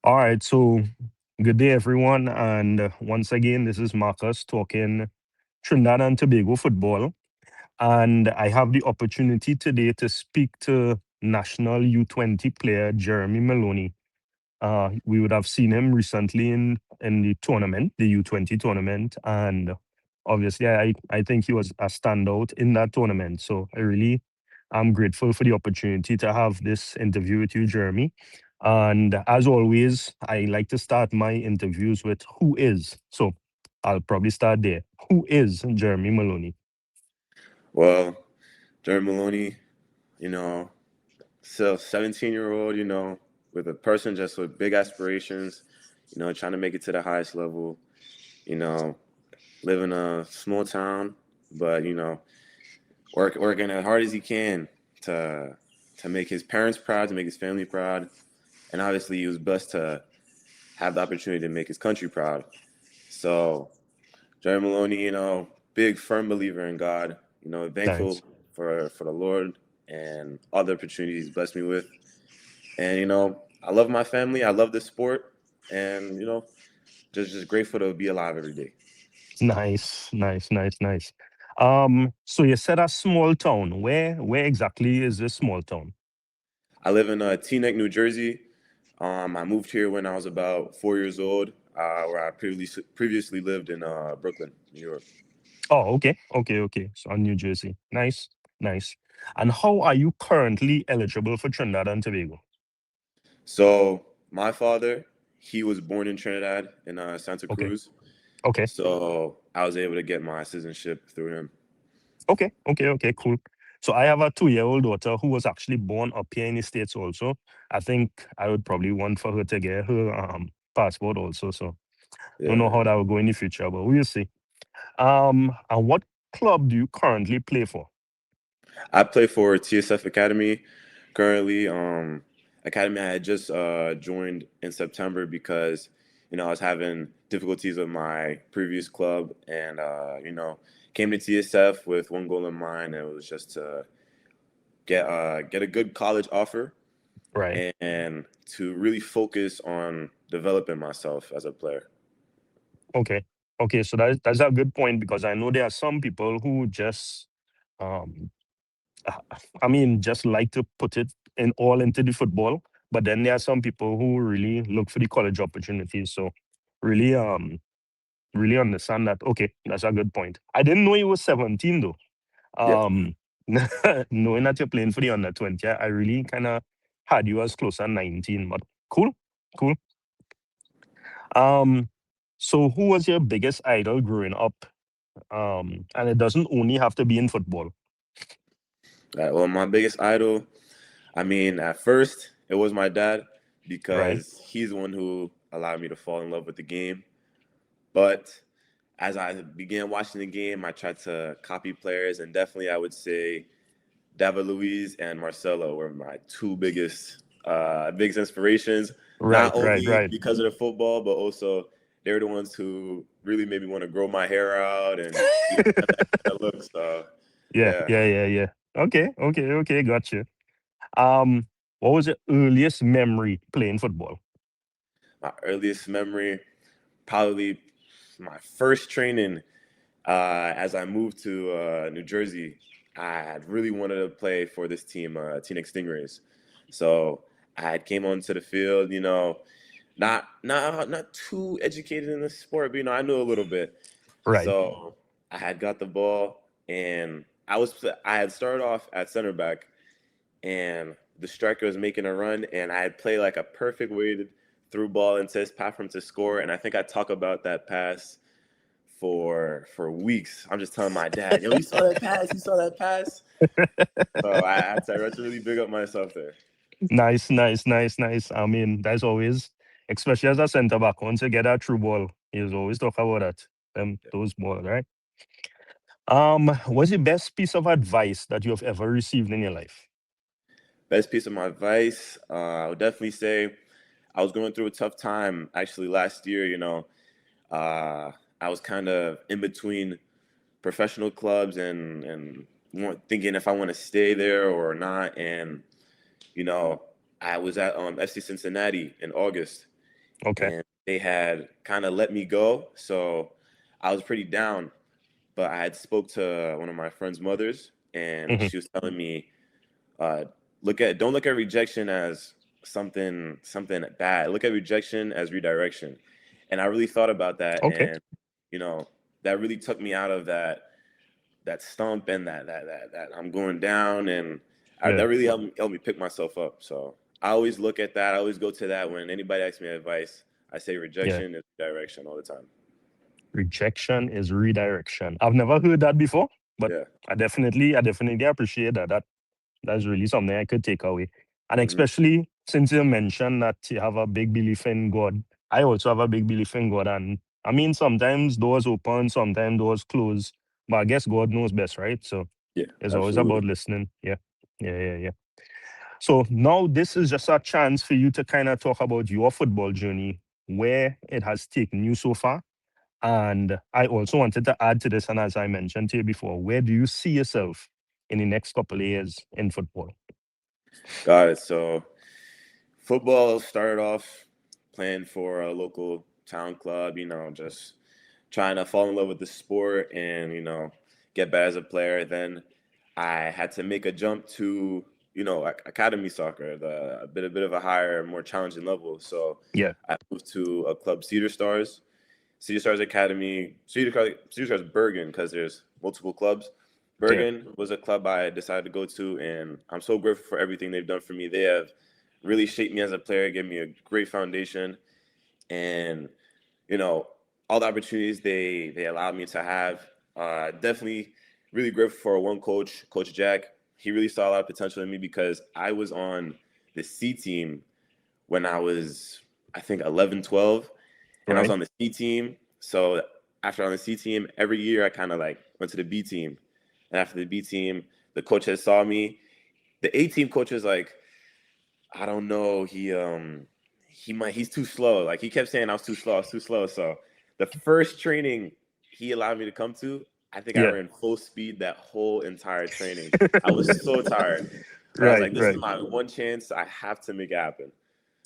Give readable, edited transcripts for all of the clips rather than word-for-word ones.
All right, so good day, everyone. And once again, this is Marcus talking Trinidad and Tobago football. And I have the opportunity today to speak to national U20 player Jeremy Meloney. We would have seen him recently in the tournament, the U20 tournament. And obviously, I think he was a standout in that tournament. So I really am grateful for the opportunity to have this interview with you, Jeremy. And as always, I like to start my interviews with who is. So I'll probably start there. Who is Jeremy Meloney? Well, Jeremy Meloney, you know, still 17-year-old, with a person just with big aspirations, trying to make it to the highest level, you know, live in a small town, but, working as hard as he can to to make his parents proud, to make his family proud. And obviously he was blessed to have the opportunity to make his country proud. So Jeremy Maloney, big firm believer in God, thankful Nice. for the Lord and all the opportunities He's blessed me with. And I love my family, I love the sport, and just grateful to be alive every day. Nice, nice, nice, nice. So you said a small town. Where exactly is this small town? I live in Teaneck, New Jersey. I moved here when I was about 4 years old, where I previously lived in Brooklyn, New York. Oh, okay, okay, okay. So New Jersey. Nice, nice. And how are you currently eligible for Trinidad and Tobago? So my father, he was born in Trinidad in Santa Okay, Cruz. okay, So I was able to get my citizenship through him. okay, okay, okay, cool. So I have a 2-year-old daughter who was actually born up here in the States also. I think I would probably want for her to get her passport also. So don't know Yeah. how that will go in the future, but we'll see. And what club do you currently play for? I play for TSF Academy currently. Academy I had just joined in September because I was having difficulties with my previous club, and came to TSF with one goal in mind, and it was just to get a good college offer Right. and to really focus on developing myself as a player. Okay. Okay. So that's a good point because I know there are some people who just um uh, I mean just like to put it in all into the football, but then there are some people who really look for the college opportunities. So really really understand that. Okay, that's a good point. I didn't know you were 17 though. Yeah. Um knowing that you're playing for the under 20, I really kind of had you as close as 19, but cool. Cool. Um so who was your biggest idol growing up? And it doesn't only have to be in football. Well, my biggest idol, I mean, at first it was my dad Right. because he's the one who allowed me to fall in love with the game. But as I began watching the game, I tried to copy players, and definitely I would say David Luiz and Marcelo were my two biggest inspirations. Not Right, right, only right. because of the football, but also they're the ones who really made me want to grow my hair out and have that look. So Yeah, yeah, yeah, yeah, yeah. Okay, okay, okay, gotcha. Um, what was your earliest memory playing football? my earliest memory, probably my first training as I moved to New Jersey. I had really wanted to play for this team, Teaneck Stingrays. So I had came onto the field, not too educated in the sport, but I knew a little bit. Right. So I had got the ball, and I had started off at center back, and the striker was making a run, and I had played like a perfect weighted through ball into his path for him to score. And I think I talk about that pass for weeks. I'm just telling my dad, "Yo, you saw that pass? You saw that pass?" So I had to really big up myself there. Nice, nice, nice, nice. I mean, that's always, especially as a centre back, once you get that through ball, you always talk about that. Those balls, right? What's the best piece of advice that you have ever received in your life? Best piece of my advice, I would definitely say I was going through a tough time actually last year. I was kind of in between professional clubs and thinking if I want to stay there or not. And you know, I was at FC Cincinnati in August, Okay. and they had kind of let me go. So I was pretty down, but I had spoke to one of my friend's mothers, and Hmm. she was telling me, uh, don't look at rejection as something bad. Look at rejection as redirection. And I really thought about that, Okay. and you know, that really took me out of that stump and that I'm going down, and Yeah. that really helped me pick myself up. So I always look at that. I always go to that when anybody asks me advice. I say Yeah. rejection is direction all the time. Rejection is redirection. I've never heard that before, but Yeah. I definitely appreciate that. That's really something I could take away. And Hmm. especially since you mentioned that you have a big belief in God, I also have a big belief in God. And I mean, sometimes doors open, sometimes doors close, but I guess God knows best, right? So Yeah. it's always about Absolutely. listening. Yeah. Yeah. So now this is just a chance for you to kind of talk about your football journey, where it has taken you so far. And I also wanted to add to this, and as I mentioned to you before, where do you see yourself in the next couple of years in football? Got it. So football started off playing for a local town club. Just trying to fall in love with the sport and get better as a player. Then I had to make a jump to academy soccer, a bit of a higher, more challenging level. So Yeah, I moved to a club, Cedar Stars Academy, Cedar Stars Bergen, because there's multiple clubs. yeah, Bergen was a club I decided to go to, and I'm so grateful for everything they've done for me. They have really shaped me as a player, gave me a great foundation, and you know all the opportunities they allowed me to have. Definitely really grateful for one coach, Coach Jack. He really saw a lot of potential in me because I was on the C team when I was, I think, 11, 12, and I was right. on the C team. So after on the C team, every year I kind of like went to the B team, and after the B team, the coach had saw me. The A team coach was like, I don't know. He's too slow. Like he kept saying I was too slow. I was too slow. So the first training he allowed me to come to, I think I Yeah, ran full speed that whole entire training. I was so tired, but I was right, like, this is right. my one chance. I have to make it happen.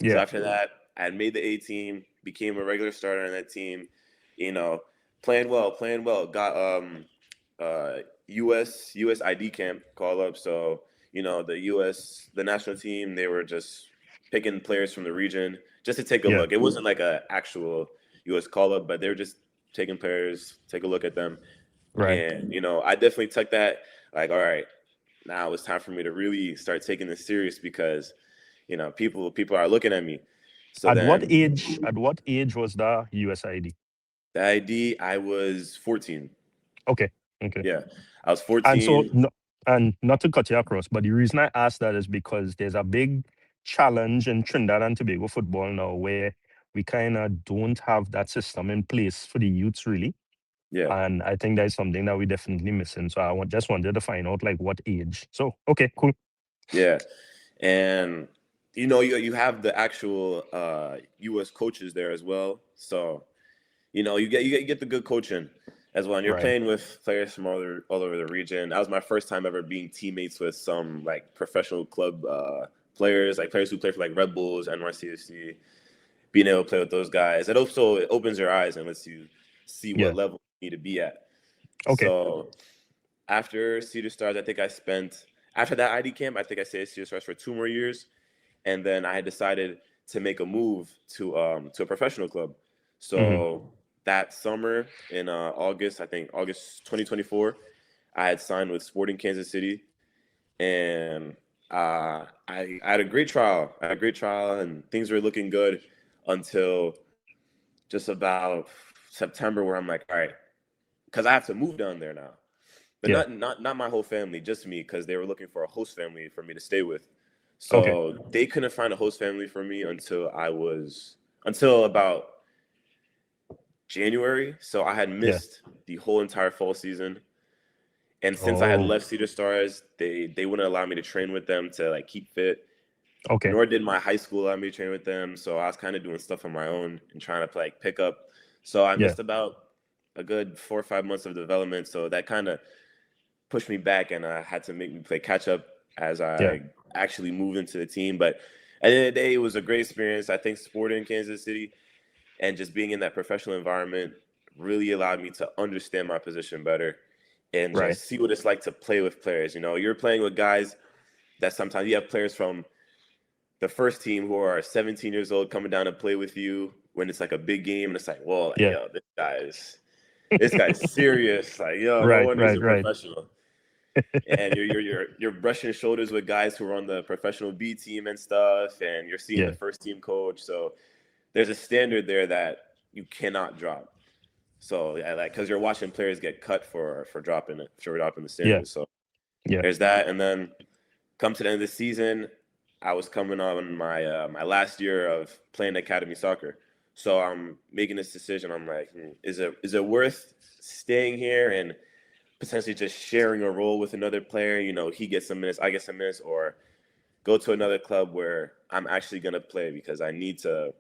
So Yeah, after that, I had made the A team, became a regular starter on that team. You know, playing well. Got uh US ID camp call up. So the national team, they were just picking players from the region just to take a yeah, look. It wasn't like a actual US call up, but they were just taking players, take a look at them. right. And I definitely took that like, all right, now it's time for me to really start taking this serious because people are looking at me. So At what then age? At what age was the USID? the ID, I was 14. Okay, okay. Yeah, I was And so, 14. no, and not to cut you across, but the reason I ask that is because there's a big challenge in Trinidad and Tobago football now, where we kind of don't have that system in place for the youths, really. Yeah, And I think that's something that we definitely missing. So just wanted to find out like what age. So okay, cool. yeah, and you have the actual U.S. coaches there as well. So you get the good coaching as well. And you're Right. playing with players from all over the region. That was my first time ever being teammates with some like professional club players, like players who play for like Red Bulls, NYCFC. Being able to play with those guys, it opens your eyes and lets you see what Yeah. level you need to be at. Okay. So after Cedar Stars, after that ID camp, I think I stayed at Cedar Stars for 2 more years, and then I had decided to make a move to a professional club. Hmm. So that summer in August, I think August 2024, I had signed with Sporting Kansas City, and I had a great trial. I had a great trial, and things were looking good until just about September, where I'm like, all right, because I have to move down there now, but Yeah. not my whole family, just me, because they were looking for a host family for me to stay with. Okay. So they couldn't find a host family for me until about January. So I had Yeah. missed the whole entire fall season. And since I had Oh. left Cedar Stars, they wouldn't allow me to train with them to like keep fit. Okay. Nor did my high school allow me to train with them. So I was kind of doing stuff on my own and trying to like pick up. So I Yeah. missed about a good 4 or 5 months of development. So that kind of pushed me back, and I had to make me play catch up as Yeah. I actually moved into the team. But at the end of the day, it was a great experience. I think sporting in Kansas City and just being in that professional environment really allowed me to understand my position better and Right. just see what it's like to play with players. You know, you're playing with guys that sometimes you have players from the first team who are 17 years old coming down to play with you when it's like a big game, and it's like, well, like, Yeah. yo, this guy's serious. Like, yo, no Right. wonder he's Right. a Right. professional. And you're brushing shoulders with guys who are on the professional B team and stuff, and you're seeing the Yeah. first team coach. So there's a standard there that you cannot drop. So yeah, like because you're watching players get cut for dropping it, for dropping the Yeah. standards. So Yeah. there's that, and then come to the end of the season, I was coming on my last year of playing academy soccer. So I'm making this decision. I'm like, is it worth staying here and potentially just sharing a role with another player? You know, he gets some minutes, I get some minutes, or go to another club where I'm actually gonna play because I need to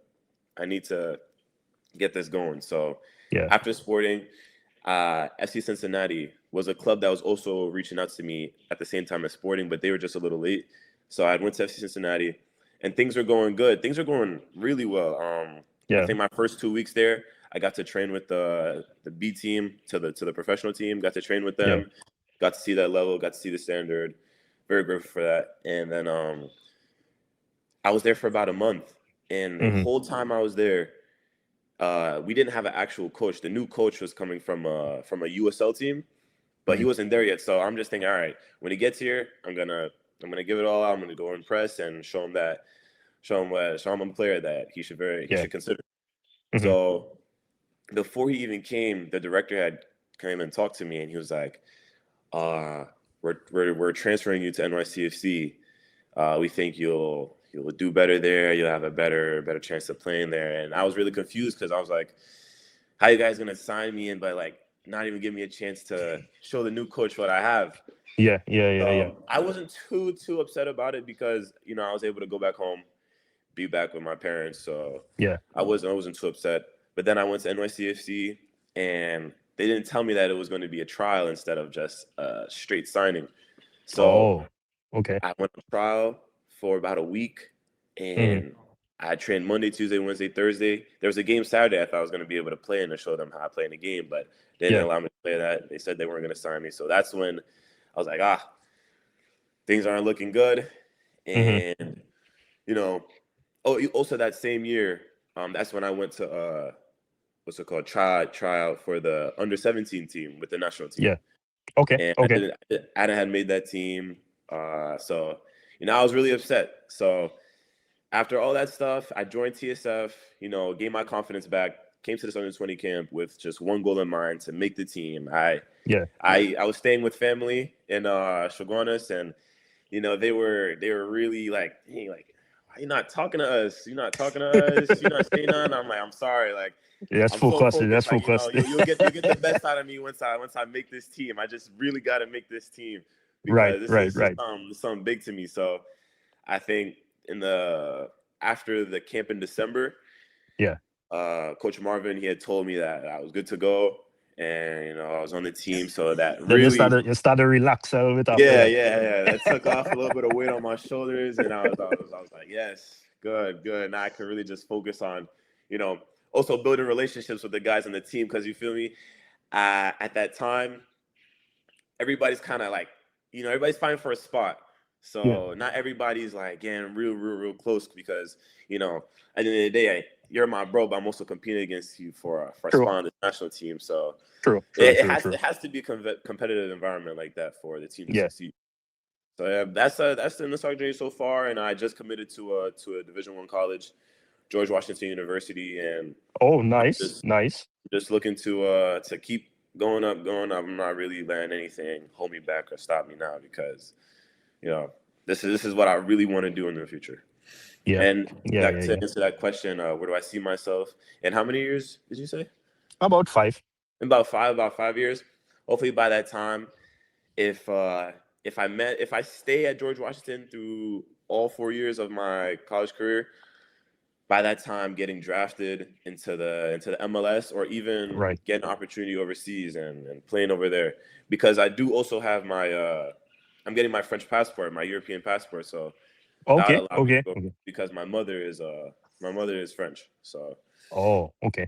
get this going. So Yeah. after Sporting, FC Cincinnati was a club that was also reaching out to me at the same time as Sporting, but they were just a little late. So I went to FC Cincinnati, and things are going good. Things are going really well. I Yeah. think my first 2 weeks there, I got to train with the B team to the professional team. Got to train with Yeah. them, got to see that level, got to see the standard. Very grateful for that. And then I was there for about a month, and the Hmm. whole time I was there, we didn't have an actual coach. The new coach was coming from a USL team, but he Hmm. wasn't there yet. So I'm just thinking, all right, when he gets here, I'm gonna give it all out. I'm gonna go impress and show him a player that he Yeah. should consider. Hmm. So before he even came, the director had came and talked to me, and he was like, uh, we're transferring you to NYCFC. We think you'll do better there. You'll have a better chance of playing there." And I was really confused because I was like, "How you guys gonna sign me in, but like not even give me a chance to show the new coach what I have?" Yeah. Yeah. Yeah. Yeah. So I wasn't too upset about it because I was able to go back home, be back with my parents. So Yeah. I wasn't too upset. But then I went to NYCFC, and they didn't tell me that it was going to be a trial instead of just a straight signing. So Oh. Okay. I went on trial for about a week, Hmm. and I trained Monday, Tuesday, Wednesday, Thursday. There was a game Saturday I thought I was going to be able to play and to show them how I play in the game, but they didn't Yeah. allow me to play that. They said they weren't going to sign me. So that's when I was like, things aren't looking good. Hmm. And, you know, also that same year, that's when I went to, what's it called, tryout for the under 17 team with the national team. Yeah. Okay. And I Okay. didn't, I didn't had made that team. So, I was really upset. So after all that stuff, I joined TSF, gained my confidence back, came to this under 20 camp with just one goal in mind to make the team. I Yeah. I I was staying with family in Chaguanas, and they were really like, hey, like, why you not talking to us? You're not talking to us. You're not saying nothing. I'm like, I'm sorry. Like, Yeah, that's I'm full so custody. That's focused. full Like, custody. you'll get the best out of me once I make this team. I just really got to make this team Right. because this Right. is just Right. something big to me. So I think in the after the camp in December, Yeah. Coach Marvin, he had told me that I was good to go, and I was on the team. So that Then really, you started to relax a little bit after yeah, that. yeah, yeah, that took off a little bit of weight on my shoulders, and I was like, yes, good, good. Now I could really just focus on, you know, also building relationships with the guys on the team because you feel me. At that time, everybody's kind of like, everybody's fighting for a spot. Yeah. So not everybody's like getting real close because, at the end of the day, you're my bro, but I'm also competing against you for a True. spot on the national team. So True. True. it, it True. has True. it has to be a competitive environment like that for the team to Yeah. succeed. So yeah, that's the nostalgia journey so far, and I just committed to a Division I college, George Washington University, and Oh, I'm nice. just Nice. just looking to keep going up, going up. I'm not really letting anything hold me back or stop me now because you know this is what I really want to do in the future. Yeah. And Yeah. that Yeah. to Yeah. answer that question, where do I see myself? And how many years did you say? About 5. In about 5 years. Hopefully by that time, if if I stay at George Washington through all 4 years of my college career, by that time getting drafted into the MLS or even Right. get an opportunity overseas and playing over there because I do also have my I'm getting my French passport, my European passport. So That would Okay, allow me to okay, go okay. because my mother is French. So Oh, okay.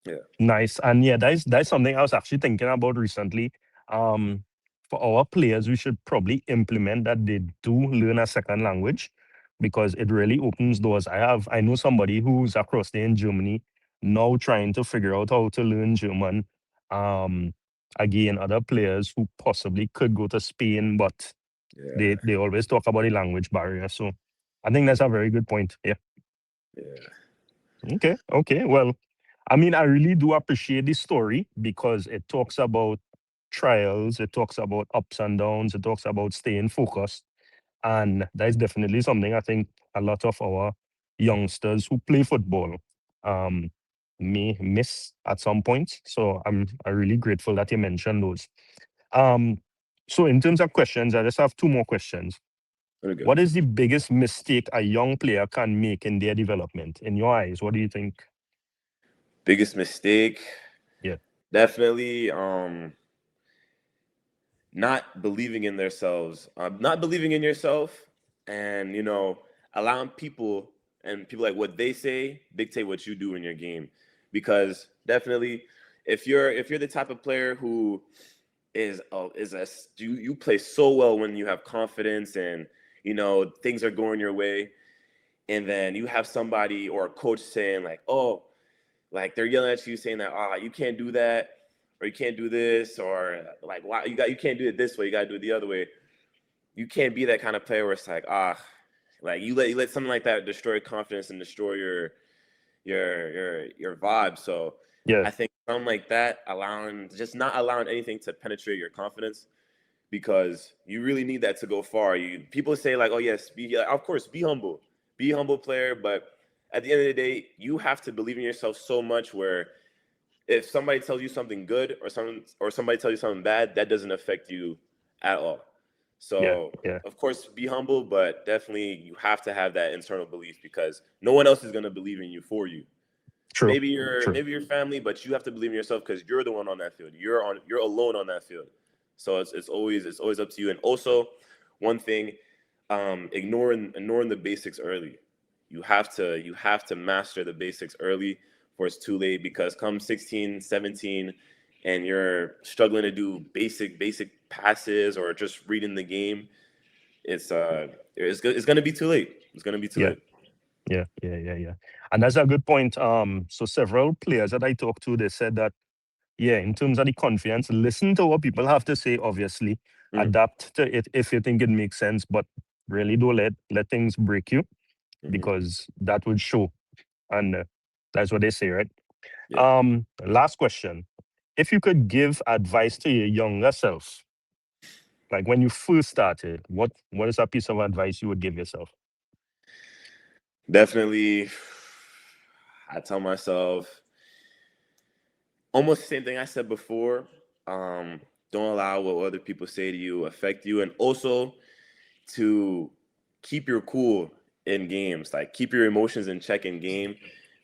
yeah, Nice. And yeah, that's something I was actually thinking about recently. Um, for our players, we should probably implement that they do learn a second language because it really opens doors. I know somebody who's across there in Germany now trying to figure out how to learn German. Um, Again, other players who possibly could go to Spain, but yeah, they always talk about the language barrier. So I think that's a very good point. Yeah. yeah, Okay. Okay. Well, I mean, I really do appreciate this story because it talks about trials, it talks about ups and downs, it talks about staying focused. And that is definitely something I think a lot of our youngsters who play football um, may miss at some point. So I'm really grateful that you mentioned those. Um, so, in terms of questions, I just have two more questions. very good. What is the biggest mistake a young player can make in their development? In your eyes, what do you think? Biggest mistake, Yeah. definitely not believing in themselves, not believing in yourself, and allowing people and people like what they say dictate what you do in your game. Because definitely, if you're the type of player who is a you play so well when you have confidence and things are going your way, and then you have somebody or a coach saying like, oh, like they're yelling at you saying that, you can't do that, or you can't do this, or like, why you can't do it this way, you got to do it the other way. You can't be that kind of player where it's like, like you let something like that destroy confidence and destroy your vibe. So Yeah. I think something like that, just not allowing anything to penetrate your confidence, because you really need that to go far. You People say like, oh yes, of course, be humble player, but at the end of the day, you have to believe in yourself so much where if somebody tells you something good or somebody tells you something bad, that doesn't affect you at all. Yeah. So Yeah. of course, be humble, but definitely you have to have that internal belief because no one else is going to believe in you for you. True. True. Maybe your family, but you have to believe in yourself because you're the one on that field. You're alone on that field. So it's always up to you. And also, one thing, ignoring the basics early. You have to master the basics early, before it's too late. Because come 16, 17, and you're struggling to do basic passes or just reading the game, it's gonna be too late. It's gonna be too Yeah. late. Yeah. Yeah. Yeah. Yeah. And that's a good point. So several players that I talked to, they said that, yeah, in terms of the confidence, listen to what people have to say, obviously. Mm-hmm. Adapt to it if you think it makes sense, but really don't let things break you Mm-hmm. because that would show. And that's what they say, right? Yeah, Last question. If you could give advice to your younger self, like when you first started, what is a piece of advice you would give yourself? definitely. I tell myself almost the same thing I said before. Um, don't allow what other people say to you affect you, and also to keep your cool in games. Like keep your emotions in check in game,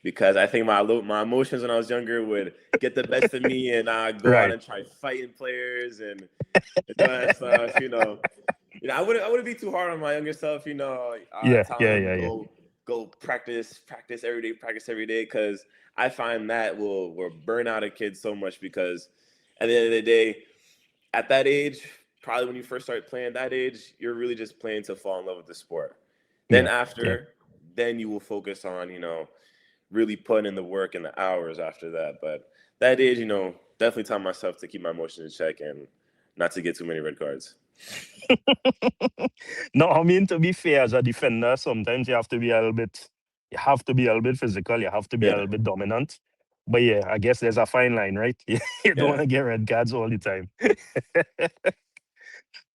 because I think my emotions when I was younger would get the best of me, and I go out Right. and try fighting players and do all that stuff. I wouldn't be too hard on my younger self. Yeah. Telling Yeah. them Yeah. Yeah. go practice every day, because I find that will burn out a kid so much. Because at the end of the day, at that age, probably when you first start playing that age, you're really just playing to fall in love with the sport. Then Yeah. Yeah. after, then you will focus on really putting in the work and the hours after that. But that age, definitely tell myself to keep my emotions in check and not to get too many red cards. No, I mean to be fair, as a defender, sometimes you have to be a little bit physical, you have to be a Yeah, little bit dominant. But yeah, I guess there's a fine line, right? You don't want yeah, to get red cards all the time.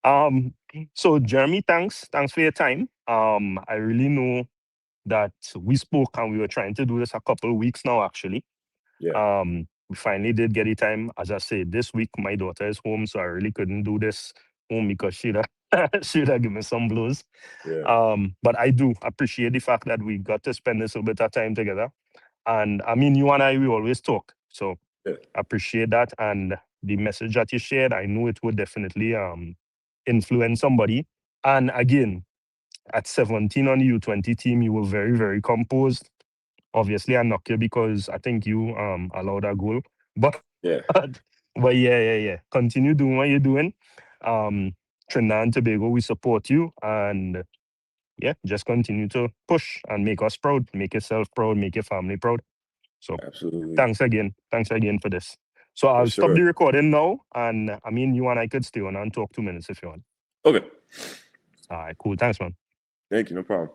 um, so Jeremy, thanks for your time. I really know that we spoke and we were trying to do this a couple of weeks now, actually. yeah, We finally did get the time. As I said, this week my daughter is home, so I really couldn't do this home because she'd have, she'd have given me some blows. yeah, But I do appreciate the fact that we got to spend this little bit of time together. And I mean, you and I, we always talk. So yeah, appreciate that. And the message that you shared, I know it would definitely influence somebody. And again, At 17 on the U20 team, you were very, very composed. Obviously, I knock you because I think you allowed a goal. But Yeah, but yeah. Continue doing what you're doing. Um, Trinidad and Tobago, we support you, and yeah, just continue to push and make us proud, make yourself proud, make your family proud. So absolutely. thanks again for this. So For I'll stop the sure. recording now, and I mean, you and I could stay on and talk 2 minutes if you want. Okay. All right, cool. Thanks, man. Thank you. No problem.